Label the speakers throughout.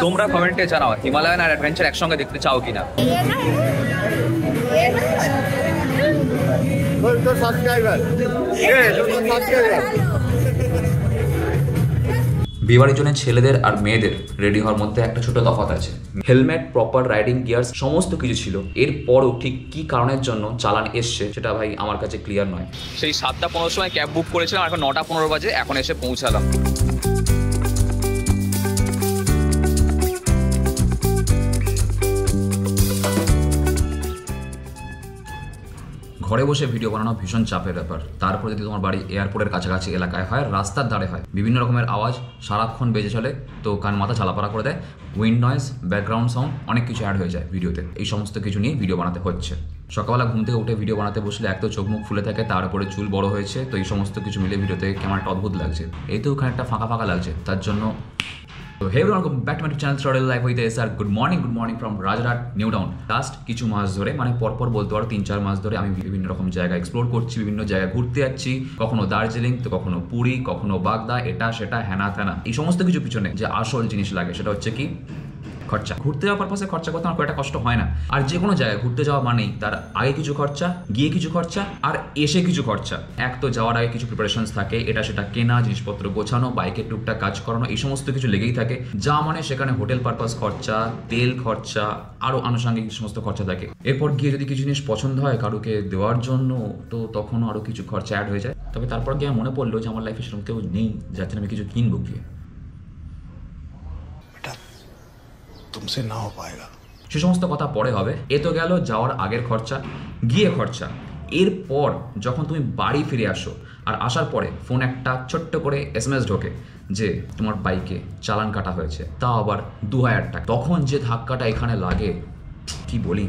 Speaker 1: তোমরা কমেন্টে জানাও হিমালয়ান আর অ্যাডভেঞ্চার একসঙ্গে দেখতে চাও কিনা। বিয়েবাড়ির জন্য ছেলেদের আর মেয়েদের রেডি হওয়ার মধ্যে একটা ছোট তফাৎ আছে। হেলমেট, প্রপার রাইডিং গিয়ার্স সমস্ত কিছু ছিল, এরপরও ঠিক কি কারণের জন্য চালান এসছে সেটা ভাই আমার কাছে ক্লিয়ার নয়। সেই 7টা 15 সময় ক্যাব বুক করেছিলাম, এখন 9টা 15 বাজে, এখন এসে পৌঁছালাম। ঘরে বসে ভিডিও বানানো ভীষণ চাপের ব্যাপার, তারপরে যদি তোমার বাড়ি এয়ারপোর্টের কাছাকাছি এলাকায় হয়, রাস্তার ধারে হয়, বিভিন্ন রকমের আওয়াজ সারাক্ষণ বেজে চলে, তো কান মাথা ঝালাপাড়া করে দেয়, উইন্ড নয়েজ, ব্যাকগ্রাউন্ড সাউন্ড অনেক কিছু অ্যাড হয়ে যায় ভিডিওতে। এই সমস্ত কিছু নিয়ে ভিডিও বানাতে হচ্ছে। সকালবেলা ঘুম থেকে উঠে ভিডিও বানাতে বসলে এক তো চোখ মুখ ফুলে থাকে, তার উপরে চুল বড় হয়েছে, তো এই সমস্ত কিছু মিলে ভিডিওতে কেমন একটা অদ্ভুত লাগছে, এই তো ওখানে একটা ফাঁকা ফাঁকা লাগছে, তার জন্য। তো hey everyone, welcome back to my channel Study Life with S R. Good morning from Rajarhat New Town. Last কিছু মাস ধরে, মানে পরপর বলতে পারো 3-4 মাস ধরে আমি বিভিন্ন রকম জায়গা এক্সপ্লোর করছি, বিভিন্ন জায়গায় ঘুরতে যাচ্ছি, কখনো দার্জিলিং, তো কখনো পুরী, কখনো বাগদা, এটা সেটা হ্যানা ত্যানা। এই সমস্ত কিছু পিছনে যে আসল জিনিস লাগে সেটা হচ্ছে কি খরচা। ঘুরতে যাওয়ার পারপাসে খরচা করতে আমার খুব একটা কষ্ট হয় না। আর যে কোনো জায়গায় ঘুরতে যাওয়া মানেই তার আগে কিছু খরচা, গিয়ে কিছু খরচা, আর এসে কিছু খরচা। এক তো যাওয়ার আগে কিছু প্রিপারেশনস থাকে, এটা সেটা কেনা, জিনিসপত্র গোছানো, বাইকের টুকটাক কাজ করানো, এই সমস্ত কিছু লেগেই থাকে। যা মানে সেখানে হোটেল পারপাস খরচা, তেল খরচা, আরও আনুষঙ্গিক সমস্ত খরচা থাকে। এরপর গিয়ে যদি কিছু জিনিস পছন্দ হয় কারোকে দেওয়ার জন্য, তো তখনও আরও কিছু খরচা অ্যাড হয়ে যায়। তবে তারপর গিয়ে মনে পড়লো যে আমার লাইফে সেরকম কেউ নেই যার জন্য আমি কিছু কিনবো গিয়ে। তুমসে না হো পায়েগা। সে সমস্ত কথা পরে হবে। এ তো গেল যাওয়ার আগের খরচা, গিয়ে খরচা। এরপর যখন তুমি বাড়ি ফিরে আসো, আর আসার পরে ফোন একটা ছোট্ট করে SMS ঢোকে যে তোমার বাইকে চালান কাটা হয়েছে, তাও আবার 2000 টাকা। তখন যে ধাক্কাটা এখানে লাগে কি বলি,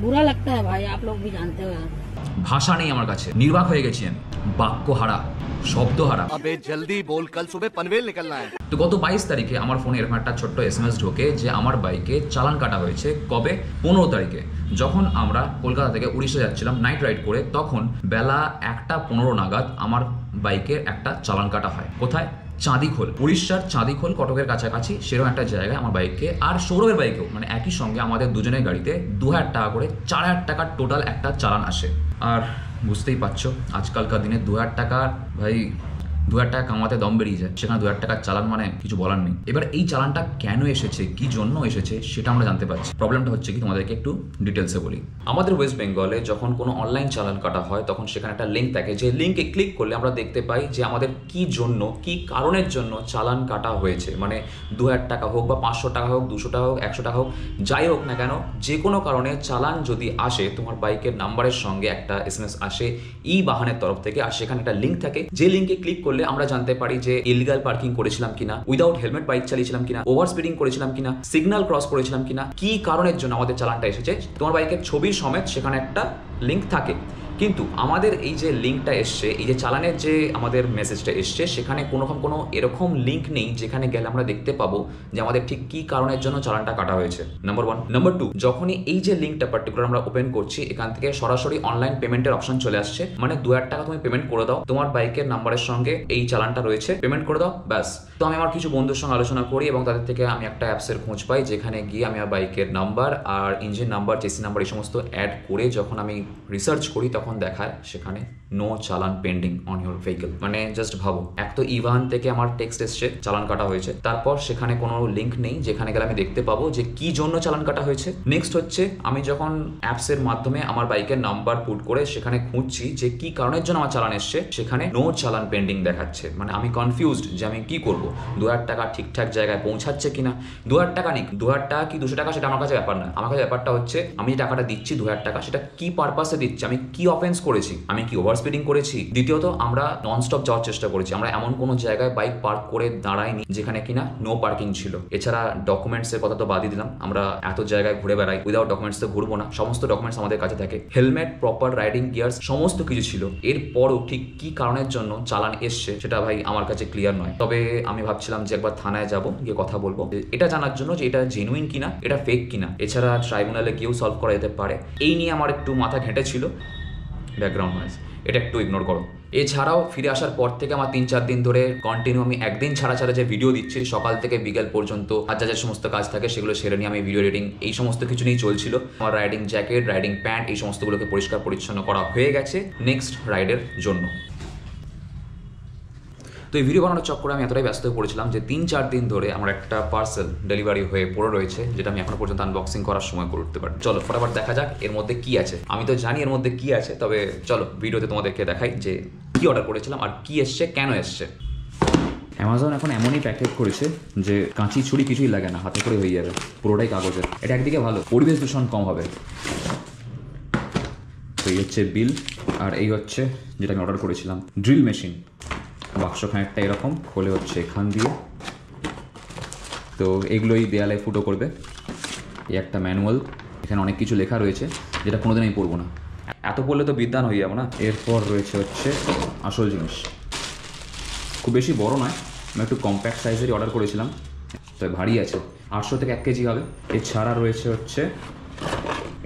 Speaker 2: বুরা লাগতা হ্যায় ভাই, আপ লোগ ভি জানতে হো।
Speaker 1: ভাষা নেই আমার কাছে, নির্বাক হয়ে গেছি আমি, বাক্যহারা, শব্দহারা।
Speaker 3: আবে জলদি বল, কাল সুবহ পনভেল নিকলনা হ্যায়।
Speaker 1: তো গত 22 তারিখে আমার ফোনে এরকম একটা ছোট্ট SMS ঢোকে যে আমার বাইকে চালান কাটা হয়েছে। কবে? 15 তারিখে, যখন আমরা কলকাতা থেকে উড়িষ্যা যাচ্ছিলাম নাইট রাইড করে, তখন বেলা 1টা 15 নাগাদ আমার বাইকের একটা চালান কাটা হয়। কোথায়? চাঁদিখোল, উড়িষ্যার চাঁদিখোল, কটকের কাছাকাছি সেরকম একটা জায়গায় আমার বাইকে, আর সৌরভের বাইকেও, মানে একই সঙ্গে আমাদের দুজনের গাড়িতে 2000 টাকা করে, 4000 টাকার টোটাল একটা চালান আসে। আর বুঝতেই পারছো আজকালকার দিনে 2000 টাকা ভাই, 2000 টাকা কামাতে দম বেরিয়ে যায়, সেখানে 2000 টাকার চালান মানে কিছু বলার নেই। এবার এই চালানটা কেন এসেছে, কি জন্য এসেছে সেটা আমরা জানতে পারছি। প্রবলেমটা হচ্ছে কি, তোমাদেরকে একটু ডিটেলসে বলি। আমাদের ওয়েস্ট বেঙ্গলে যখন কোনো অনলাইন চালান কাটা হয়, তখন সেখানে একটা লিঙ্ক থাকে, যে লিঙ্কে ক্লিক করলে আমরা দেখতে পাই যে আমাদের কি জন্য, কি কারণের জন্য চালান কাটা হয়েছে। মানে 2000 টাকা হোক বা 500 টাকা হোক, 200 টাকা হোক, 100 টাকা হোক, যাই হোক না কেন, যে কোনো কারণে চালান যদি আসে, তোমার বাইকের নাম্বারের সঙ্গে একটা SMS আসে ই বাহনের তরফ থেকে, আর সেখানে একটা লিঙ্ক থাকে, যে লিঙ্কে ক্লিক করলে আমরা জানতে পারি যে ইলিগাল পার্কিং করেছিলাম কিনা, উইদাউট হেলমেট বাইক চালিয়েছিলাম কিনা, ওভার স্পিডিং করেছিলাম কিনা, সিগন্যাল ক্রস করেছিলাম কিনা, কি কারণের জন্য আমাদের চালানটা এসেছে, তোমার বাইকের ছবি সমেত সেখানে একটা লিঙ্ক থাকে। কিন্তু আমাদের এই যে লিঙ্কটা এসছে, এই যে চালানের যে আমাদের মেসেজটা এসছে, সেখানে কোনো এরকম লিঙ্ক নেই যেখানে গেলে আমরা দেখতে পাবো যে আমাদের ঠিক কি কারণের জন্য চালানটা কাটা হয়েছে। নাম্বার 1। নাম্বার 2, যখনই এই যে লিঙ্কটা পার্টিকুলার আমরা ওপেন করছি, এখান থেকে সরাসরি অনলাইন পেমেন্টের অপশন চলে আসছে। মানে 2000 টাকা তুমি পেমেন্ট করে দাও, তোমার বাইকের নাম্বারের সঙ্গে এই চালানটা রয়েছে, পেমেন্ট করে দাও, ব্যাস। তো আমি আমার কিছু বন্ধুর সঙ্গে আলোচনা করি এবং তাদের থেকে আমি একটা অ্যাপসের খোঁজ পাই, যেখানে গিয়ে আমি আমার বাইকের নাম্বার আর ইঞ্জিন নাম্বার, চেসি নাম্বার, এই সমস্ত অ্যাড করে যখন আমি রিসার্চ করি, তখন দেখায় সেখানে নো চালান পেন্ডিং অন ইউর ভেহিকল। মানে জাস্ট ভাবো, এক তো ইভান থেকে আমার টেক্সট এসছে চালান কাটা হয়েছে, তারপর সেখানে কোনো লিঙ্ক নেই যেখানে গেলে আমি দেখতে পাবো যে কি জন্য চালান কাটা হয়েছে। নেক্সট হচ্ছে, আমি যখন অ্যাপসের মাধ্যমে আমার বাইকের নাম্বার পুট করে সেখানে খুঁজছি যে কি কারণের জন্য আমার চালান এসছে, সেখানে নো চালান পেন্ডিং দেখাচ্ছে। মানে আমি কনফিউজড যে আমি কি করবো, 2000 টাকা ঠিকঠাক জায়গায় পৌঁছাচ্ছে কিনা। 2000 টাকা নেই, 2000 টাকা কি 200 টাকা সেটা আমার কাছে ব্যাপার না। আমার কাছে ব্যাপারটা হচ্ছে আমি যে টাকাটা দিচ্ছি 2000 টাকা, সেটা কি পারপাসে দিচ্ছি, আমি কি অফেন্স করেছি, আমি কি ওভার স্পিডিং করেছি। দ্বিতীয়ত, আমরা ননস্টপ যাওয়ার চেষ্টা করেছি, আমরা এমন কোনো জায়গায় বাইক পার্ক করে দাঁড়াইনি যেখানে কিনা নো পার্কিং ছিল। এছাড়া ডকুমেন্টসের কথা তো বাদই দিলাম, আমরা এত জায়গায় ঘুরে বেড়াই, উইদাউট ডকুমেন্টস তো ঘুরবো না, সমস্ত ডকুমেন্টস আমাদের কাছে থাকে। হেলমেট, প্রপার রাইডিং গিয়ার্স সমস্ত কিছু ছিল, এরপরও ঠিক কি কারণের জন্য চালান এসছে সেটা ভাই আমার কাছে ক্লিয়ার নয়। তবে আমি ভাবছিলাম যে একবার থানায় যাব, গিয়ে কথা বলবো এটা জানার জন্য যে এটা জেনুইন কিনা, এটা ফেক কিনা। এছাড়া ট্রাইব্যুনালে গিয়েও সলভ করা যেতে পারে। এই নিয়ে আমার একটু মাথা ঘেঁটে ছিল। ব্যাকগ্রাউন্ড নয়েজ, এটা একটু ইগনোর করো। এছাড়াও ফিরে আসার পর থেকে আমার 3-4 দিন ধরে কন্টিনিউ আমি একদিন ছাড়া ছাড়া যে ভিডিও দিচ্ছি, সকাল থেকে বিকেল পর্যন্ত আর যা সমস্ত কাজ থাকে সেগুলো সেরে নিয়ে আমি ভিডিও এডিটিং এই সমস্ত কিছু নিয়েই চলছিল। আমার রাইডিং জ্যাকেট, রাইডিং প্যান্ট এই সমস্তগুলোকে পরিষ্কার পরিচ্ছন্ন করা হয়ে গেছে নেক্সট রাইডের জন্য। তো এই ভিডিও বানানোর চক্করে আমি এতটাই ব্যস্ত হয়ে পড়েছিলাম যে 3-4 দিন ধরে আমার একটা পার্সেল ডেলিভারি হয়ে পড়ে রয়েছে, যেটা আমি এখনো পর্যন্ত আনবক্সিং করার সময় করতে পারি। চলো ফটাফট দেখা যাক এর মধ্যে কি আছে। আমি তো জানি এর মধ্যে কি আছে, তবে চলো ভিডিওতে তোমাদেরকে দেখাই যে কি অর্ডার করেছিলাম আর কি এসছে, কেন এসছে। অ্যামাজন এখন এমনই প্যাকেট করেছে যে কাঁচি ছুরি কিছুই লাগে না, হাতে করে হয়ে যাবে, পুরোটাই কাগজের। এটা একদিকে ভালো, পরিবেশ দূষণ কম হবে। তো এই হচ্ছে বিল, আর এই হচ্ছে যেটা আমি অর্ডার করেছিলাম ড্রিল মেশিন। বাক্স খানিকটা এরকম খোলে হচ্ছে এখান দিয়ে, তো এগুলোই দেয়ালে ফুটো করবে। এই একটা ম্যানুয়াল, এখানে অনেক কিছু লেখা রয়েছে যেটা কোনোদিন আমি পড়বো না, এত পড়লে তো বিদ্বান হয়ে যাবো না। এরপর রয়েছে হচ্ছে আসল জিনিস, খুব বেশি বড় নয়, আমি একটু কম্প্যাক্ট সাইজেরই অর্ডার করেছিলাম, তবে ভারী আছে, 800 থেকে 1 কেজি হবে। এছাড়া রয়েছে হচ্ছে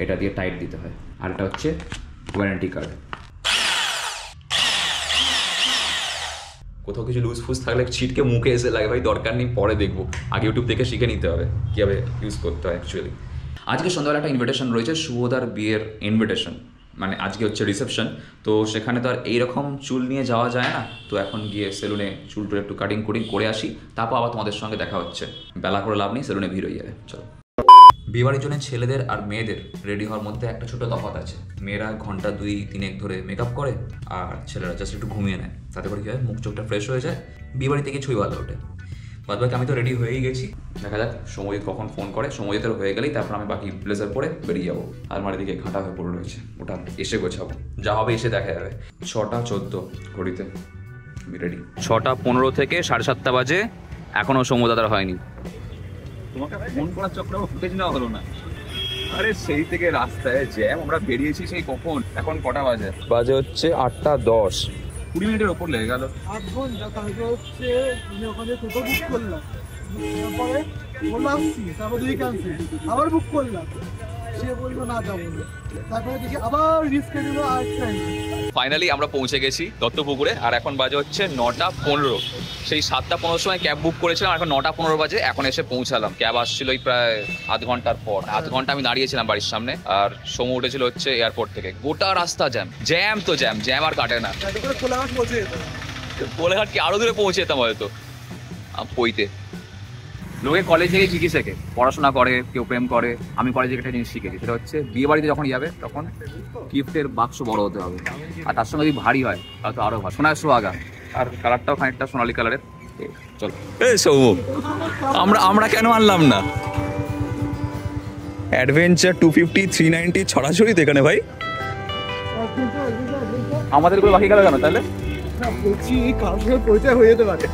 Speaker 1: এটা দিয়ে টাইট দিতে হয়, আর এটা হচ্ছে ওয়ারেন্টি কার্ড। কোথাও কিছু লুজ ফুজ থাকলে ছিটকে মুখে এসে লাগে, ভাই দরকার নেই, পরে দেখবো, আগে ইউটিউব থেকে শিখে নিতে হবে কীভাবে ইউজ করতে হয় অ্যাকচুয়ালি। আজকে সন্ধ্যাবেলা একটা ইনভিটেশন রয়েছে, শুভদার বিয়ের ইনভিটেশন, মানে আজকে হচ্ছে রিসেপশন। তো সেখানে তো আর এইরকম চুল নিয়ে যাওয়া যায় না, তো এখন গিয়ে সেলুনে চুলটা একটু কাটিং কুটিং করে আসি, তারপর আবার তোমাদের সঙ্গে দেখা হচ্ছে। বেলা করে লাভ নেই, সেলুনে ভিড় হয়ে যাবে। চলো। বিয়েবাড়ির জন্য ছেলেদের আর মেয়েদের রেডি হওয়ার মধ্যে একটা ছোটো তফাৎ আছে। মেয়েরা ঘন্টা 2-3 ধরে মেকআপ করে, আর ছেলেরা জাস্ট একটু ঘুমিয়ে নেয়, তাতে করে কী হয় মুখ চোখটা ফ্রেশ হয়ে যায়, বিয়েবাড়ি থেকে ছুঁই ভালো ওঠে। বাদ বাকি আমি তো রেডি হয়েই গেছি, দেখা যাক সৌম্যজিৎ কখন ফোন করে। সৌম্যজিতের হয়ে গেলেই তারপর আমি বাকি ব্লেজার পরে বেরিয়ে যাবো। আলমারির দিকে ঘাঁটা হয়ে পড়ে রয়েছে, ওটা এসে গোছাবো, যা হবে এসে দেখা যাবে। 6:14 ঘড়িতে রেডি। 6:15 থেকে 7:30 বাজে, এখনও সৌম্যদাদার হয়নি।
Speaker 4: তোমাকে ফোন করার চক্রে ফুটেজ নেওয়া হলো না। আরে সেই থেকে রাস্তায় জ্যাম, আমরা বেরিয়েছি সেই কখন, এখন কটা বাজে?
Speaker 1: বাজে হচ্ছে 8:10,
Speaker 4: 20 মিনিটের ওপর লেগে গেল।
Speaker 5: 8 ঘন্টা। তারপরে হচ্ছে আমি ওখানে টোটো বুক করলাম, তারপরে বললো আসছি, তারপর দুই ক্যান্সেল, আবার বুক করলাম, সে বললো না যাবো না, তারপরে দেখি আবার রিস্কেডিউল আর টাইম।
Speaker 1: ফাইনালি আমরা পৌঁছে গেছি দত্তপুকুরে, আর এখন বাজে হচ্ছে 9:15। সেই 7:15 সময় ক্যাব বুক করেছিলাম, এখন 9:15 বাজে, এখন এসে পৌঁছালাম। ক্যাব আসছিল প্রায় আধ ঘন্টার পর। আধ ঘন্টা আমি দাঁড়িয়েছিলাম বাড়ির সামনে, আর সমু উঠেছিল হচ্ছে এয়ারপোর্ট থেকে। গোটা রাস্তা জ্যাম, জ্যাম তো জ্যাম, জ্যাম আর কাটে না।
Speaker 5: কোলাঘাট পৌঁছে যেত,
Speaker 1: কোলাঘাট কি আরো দূরে পৌঁছে যেতাম হয়তো। পইতে লোকে কলেজ থেকে কি কি শেখে, পড়াশোনা করে, কেউ প্রেম করে। আমি কলেজে একটা জিনিস শিখেছি, সেটা হচ্ছে বিয়ে বাড়িতে যখন যাবে তখন গিফটের বাক্স বড় হতে হবে, আর তার সঙ্গে যদি ভারী হয় তাহলে তো আরো ভালো। সোনার সোহাগা, আর কালারটাও খানিকটা সোনালি কালারের। চলো সৌম, আমরা কেন আনলাম না অ্যাডভেঞ্চার 250, 390 ছড়াছড়ি এখানে ভাই, আমাদের গুলো বাকি গেল কেন তাহলে?
Speaker 5: বলছি কারোর সঙ্গে পরিচয় হয়ে যেতে পারে।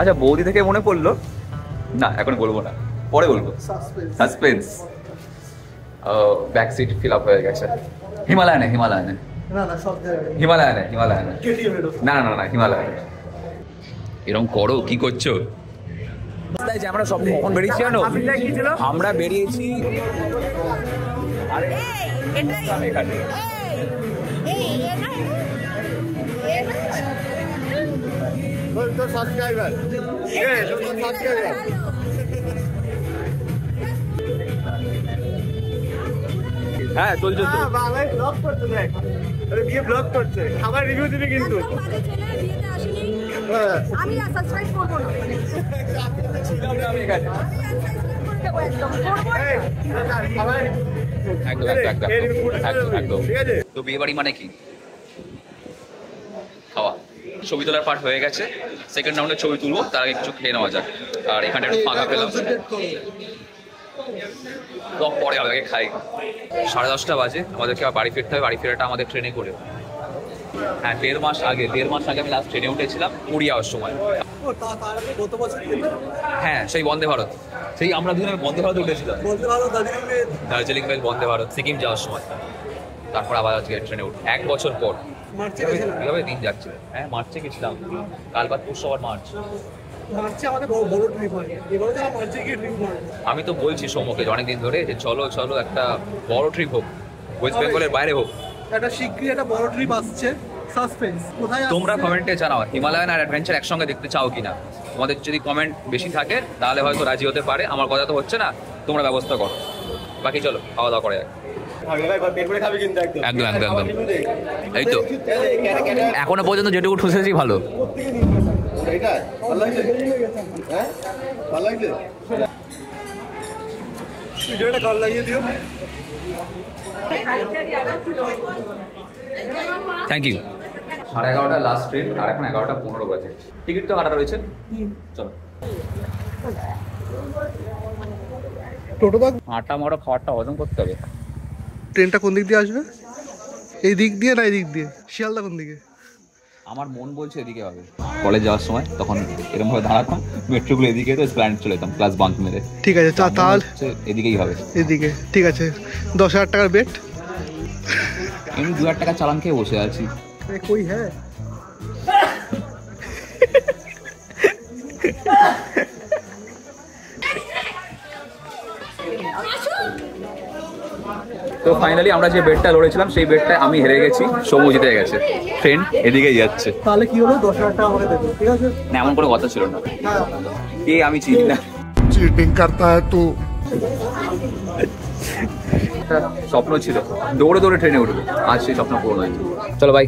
Speaker 1: আচ্ছা, বৌদি থেকে মনে পড়লো, না এখন বলবো না, পরে বলবো। Suspense. Back seat fill up হয়ে গেছে। হিমালয়ানে হিমালয়ানে
Speaker 5: না না, সব জায়গায়
Speaker 1: হিমালয়ানে হিমালয়ানে
Speaker 5: কেটিএম এর
Speaker 1: না না না হিমালয়ানে। এরকম করো, কি করছো? যে আমরা সব কখন বেরিয়েছি জানো? আমরা বেরিয়েছি
Speaker 3: সাবস্ক্রাইবার
Speaker 1: হ্যাঁ চলছে তো।
Speaker 5: বাংলায় ব্লগ করতে দেখ, আরে বিয়ে ব্লগ করছে, খাবার রিভিউ দিবি কিন্তু।
Speaker 6: আমি আর সাবস্ক্রাইব করব না,
Speaker 1: আমি এখানে একদম। তো বিয়ে বাড়ি মানে কি? খাওয়া। ছবি তোলার পার্ট হয়ে গেছে, সেকেন্ড রাউন্ডে ছবি তুলবো, তার আগে কিছু খেয়ে নেওয়া যাক। আর এখানে একটু ফাঁকা পেলাম, পরে আগে খাই। 10:30 বাজে, আমাদেরকে বাড়ি ফিরতে হবে। বাড়ি ফেরাটা আমাদের ট্রেনে করে। হ্যাঁ, 1.5 মাস আগে আমি লাস্ট ট্রেনে উঠেছিলাম, পুরী যাওয়ার সময়।
Speaker 5: গত বছর
Speaker 1: হ্যাঁ, সেই বন্দে ভারত, সেই আমরা দুজনে বন্দে ভারত উঠেছিলাম।
Speaker 5: বলতে পারো
Speaker 1: দার্জিলিং মেল বন্দে ভারত, সিকিম যাওয়ার সময়। তারপর আবার আজকে ট্রেনে উঠ, 1 বছর পর।
Speaker 5: মার্চে গেছিলাম।
Speaker 1: কিভাবে দিন যাচ্ছে? হ্যাঁ মার্চে গেছিলাম, কাল বাদ পরশু আবার মার্চ।
Speaker 5: মার্চে আমাদের বড় ট্রিপ হয়, এবারে তো মার্চে গিয়ে ট্রিপ হয়।
Speaker 1: আমি তো বলছি সৌম্যকে অনেকদিন ধরে যে চলো চলো একটা বড় ট্রিপ হোক, ওয়েস্ট বেঙ্গলের বাইরে হোক।
Speaker 5: একটা শিগগিরই একটা বড় ট্রিপ আসছে, সাসপেন্স। কোথায়
Speaker 1: তোমরা কমেন্টে জানাও হিমালয়ান আর অ্যাডভেঞ্চার একসঙ্গে দেখতে চাও কিনা। তোমাদের যদি কমেন্ট বেশি থাকে তাহলে হয়তো রাজি হতে পারে, আমার কথা তো হচ্ছে না, তোমরা ব্যবস্থা করো। বাকি চলো খাওয়া দাওয়া করে একদম একদম একদম। এই তো এখনো পর্যন্ত যেটুকু ঠুসেছি ভালো।
Speaker 5: ভিডিওটা কল লাগিয়ে দিও।
Speaker 1: Thank you. 11:30 লাস্ট ট্রিপ, আর এখন 11:15 বাজে। টিকিট তো কাটা রয়েছে, চলো।
Speaker 5: টোটো দাগ
Speaker 1: আটা মারা খাওয়ারটা হজম করতে হবে।
Speaker 5: ট্রেনটা কোন দিক দিয়ে আসবে? এই দিক দিয়ে না এই দিক দিয়ে? শিয়ালদা কোন দিকে?
Speaker 1: আমার মন বলছে এদিকে হবে। কলেজ যাওয়ার সময় তখন এরকম ভাবে দাঁড়াতাম, মেট্রোগুলো এদিকে তো প্ল্যানেট চলে যেতাম ক্লাস বাঙ্ক মেরে।
Speaker 5: ঠিক আছে তাহলে
Speaker 1: এদিকেই হবে।
Speaker 5: এদিকে ঠিক আছে। 10,000 টাকার বেট।
Speaker 1: এমনি 2,000 টাকা চালান খেয়ে বসে আছি।
Speaker 5: কই হ্যাঁ
Speaker 1: তো ফাইনালি আমরা যে বেটটা লড়েছিলাম সেই বেটটা আমি হেরে গেছি, সৌম্য জিতে গেছে। ট্রেন এদিকেই যাচ্ছে।
Speaker 5: তাহলে কি হলো? 10,000 টাকা আমাকে দেবে, ঠিক আছে?
Speaker 1: না এমন কোনো কথা ছিল না।
Speaker 5: হ্যাঁ
Speaker 1: কে আমি চিনি না।
Speaker 3: चीटिंग करता है तू।
Speaker 1: একটা স্বপ্ন ছিল দৌড়ে দৌড়ে ট্রেনে উঠবো, আজ সেই স্বপ্ন পূরণ হয়েছে। চলো ভাই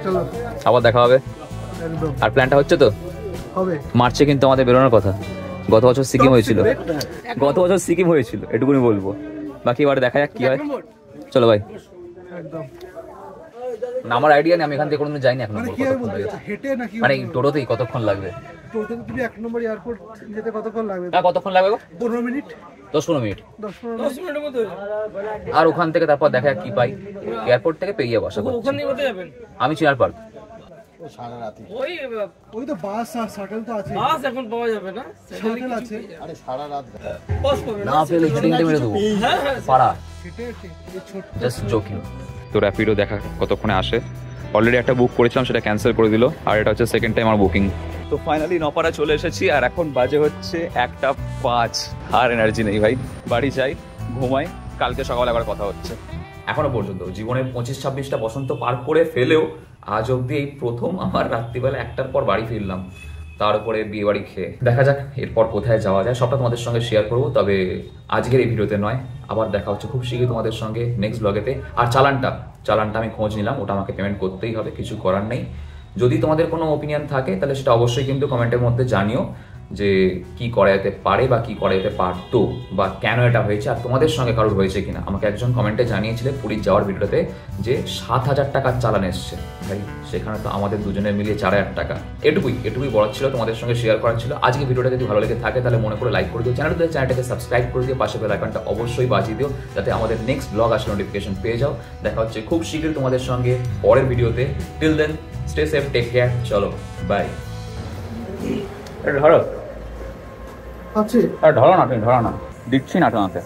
Speaker 5: চলো
Speaker 1: আবার দেখা হবে।
Speaker 5: একদম
Speaker 1: আর প্ল্যানটা হচ্ছে তো
Speaker 5: হবে।
Speaker 1: মার্চে কিন্তু আমাদের বেরোনোর কথা। গত বছর সিকিম হয়েছিল, এটুকুনি বলবো। বাকি এবার দেখা যাক কি হয়। চলো ভাই।
Speaker 5: একদম।
Speaker 1: না আমার আইডিয়া নেই, আমি এখান থেকে কোনোদিন যাইনি এখন।
Speaker 5: মানে কি হবে বলতে চাচ্ছো? হেঁটে নাকি?
Speaker 1: মানে টোটোতেই কতক্ষণ লাগবে?
Speaker 5: টোটোতে তুমি 1 নম্বর এয়ারপোর্ট যেতে কতক্ষণ লাগবে?
Speaker 1: কতক্ষণ লাগবে গো?
Speaker 5: 15 মিনিট।
Speaker 1: 10-15 মিনিট।
Speaker 5: 10 মিনিটের মধ্যে।
Speaker 1: আর ওখান থেকে তারপর দেখা যাক কি পাই। এয়ারপোর্ট থেকে পেয়ে যাবো আশা করছি।
Speaker 5: ওখানে কোথায় যাবেন?
Speaker 1: আমি চিনার পার্ক।
Speaker 5: ওই তো বাস আর শাটল তো আছে।
Speaker 7: বাস এখন পাওয়া যাবে না,
Speaker 5: শাটল আছে।
Speaker 7: বাস পাবে না।
Speaker 1: না পেলে হেঁটে মেরে দেবো পাড়া।
Speaker 5: হেঁটে হেঁটে এই ছোট্ট
Speaker 1: জাস্ট জোকিং। তো র্যাপিডো দেখা কতক্ষণে আসে। অলরেডি একটা বুক করেছিলাম, সেটা ক্যান্সেল করে দিল, আর এটা হচ্ছে সেকেন্ড টাইম আমার বুকিং। তো ফাইনালি নপাড়া চলে এসেছি, আর এখন বাজে হচ্ছে 1:05। আর এনার্জি নেই ভাই, বাড়ি যাই ঘুমাই, কালকে সকালে আবার কথা হচ্ছে। এখনো পর্যন্ত জীবনের 25-26টা বসন্ত পার করে ফেলেও আজ অব্দি এই প্রথম আমার রাত্রিবেলা 1টার পর বাড়ি ফিরলাম, তার উপরে বিয়ে বাড়ি খেয়ে। দেখা যাক এরপর কোথায় যাওয়া যায়, সবটা তোমাদের সঙ্গে শেয়ার করবো, তবে আজকের এই ভিডিওতে নয়। আবার দেখা হচ্ছে খুব শীঘ্রই তোমাদের সঙ্গে নেক্সট ব্লগেতে। আর চালানটা আমি খোঁজ নিলাম, ওটা আমাকে পেমেন্ট করতেই হবে, কিছু করার নেই। যদি তোমাদের কোনো ওপিনিয়ন থাকে তাহলে সেটা অবশ্যই কিন্তু কমেন্টের মধ্যে জানিও, যে কি করা যেতে পারে বা কি করা যেতে পারতো, বা কেন এটা হয়েছে, আর তোমাদের সঙ্গে কারোর হয়েছে কিনা। আমাকে একজন কমেন্টে জানিয়েছিলে পুরীর যাওয়ার ভিডিওতে যে 7,000 টাকার চালান এসছে। ভাই সেখানে তো আমাদের দুজনের মিলিয়ে 4,000 টাকা। এটুকুই বলার ছিল, তোমাদের সঙ্গে শেয়ার করার ছিল। আজকে ভিডিওটা যদি ভালো লেগে থাকে তাহলে মনে করে লাইক করে দিও, চ্যানেলটাকে সাবস্ক্রাইব করে দিও, পাশে বেল আইকনটা অবশ্যই বাজিয়ে দিও, যাতে আমাদের নেক্সট ব্লগ আসলে নোটিফিকেশন পেয়ে যাও। দেখা হচ্ছে খুব শীঘ্রই তোমাদের সঙ্গে পরের ভিডিওতে। Till then stay safe, take care, চলো বাই। ধরো
Speaker 5: আছে।
Speaker 1: আর ধরো না, তুমি ধরো না, দিচ্ছি না তোমাকে।